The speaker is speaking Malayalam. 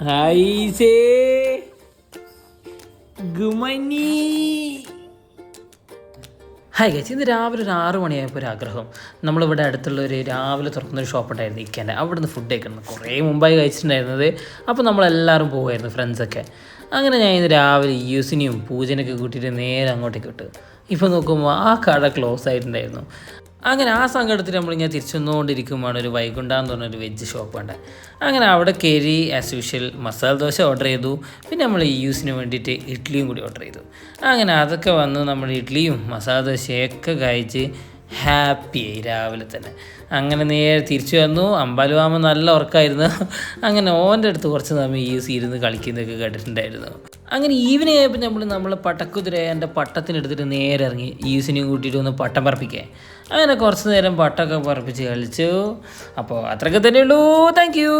ഹായ്സേ ഗുമനി. ഹായ് ഗൈസ്, ഇന്ന് രാവിലെ ഒരു 6 മണിയായപ്പോൾ ഒരു ആഗ്രഹം. നമ്മളിവിടെ അടുത്തുള്ളൊരു രാവിലെ തുറക്കുന്നൊരു ഷോപ്പ് ഉണ്ടായിരുന്നു ഇരിക്കാൻ. അവിടെ നിന്ന് ഫുഡ് കഴിക്കണം. കുറേ മുമ്പായി കഴിച്ചിട്ടുണ്ടായിരുന്നത്. അപ്പോൾ നമ്മളെല്ലാവരും പോകുമായിരുന്നു, ഫ്രണ്ട്സൊക്കെ. അങ്ങനെ ഞാൻ ഇന്ന് രാവിലെ യൂസിനെയും പൂജനൊക്കെ കൂട്ടിയിട്ട് നേരെ അങ്ങോട്ടേക്ക് വിട്ടു. ഇപ്പോൾ നോക്കുമ്പോൾ ആ കട ക്ലോസ് ആയിട്ടുണ്ടായിരുന്നു. അങ്ങനെ ആ സങ്കടത്തിൽ നമ്മളിങ്ങനെ തിരിച്ചു വന്നുകൊണ്ടിരിക്കുമ്പോഴാണ് ഒരു വൈകുണ്ഠാന്ന് പറഞ്ഞൊരു വെജ് ഷോപ്പ് ഉണ്ട്. അങ്ങനെ അവിടെ കയറി as usual masala dosa order ചെയ്തു. പിന്നെ നമ്മൾ യൂസിന് വേണ്ടിയിട്ട് ഇഡ്ഡലിയും കൂടി ഓർഡർ ചെയ്തു. അങ്ങനെ അതൊക്കെ വന്ന് നമ്മൾ ഇഡ്ഡലിയും മസാല ദോശയൊക്കെ കഴിച്ച് ഹാപ്പിയായി രാവിലെ തന്നെ. അങ്ങനെ നേരെ തിരിച്ചു വന്നു. അമ്പലവാമ നല്ല ഉറക്കമായിരുന്നു. അങ്ങനെ ഓൻ്റെ അടുത്ത് കുറച്ച് സമയം ഇരുന്ന് കളിക്കുന്നതൊക്കെ കേട്ടിട്ടുണ്ടായിരുന്നു. അങ്ങനെ ഈവനിങ് ആയപ്പോൾ നമ്മൾ പട്ടക്കുതിര എൻ്റെ പട്ടത്തിനെടുത്തിട്ട് നേരെ ഇറങ്ങി യൂസിനെയും കൂട്ടിയിട്ട് ഒന്ന് പട്ടം പറപ്പിക്കാൻ. അങ്ങനെ കുറച്ച് നേരം പട്ടമൊക്കെ പറപ്പിച്ച് കളിച്ചു. അപ്പോൾ അത്രയൊക്കെ തന്നെയുള്ളൂ. Thank U.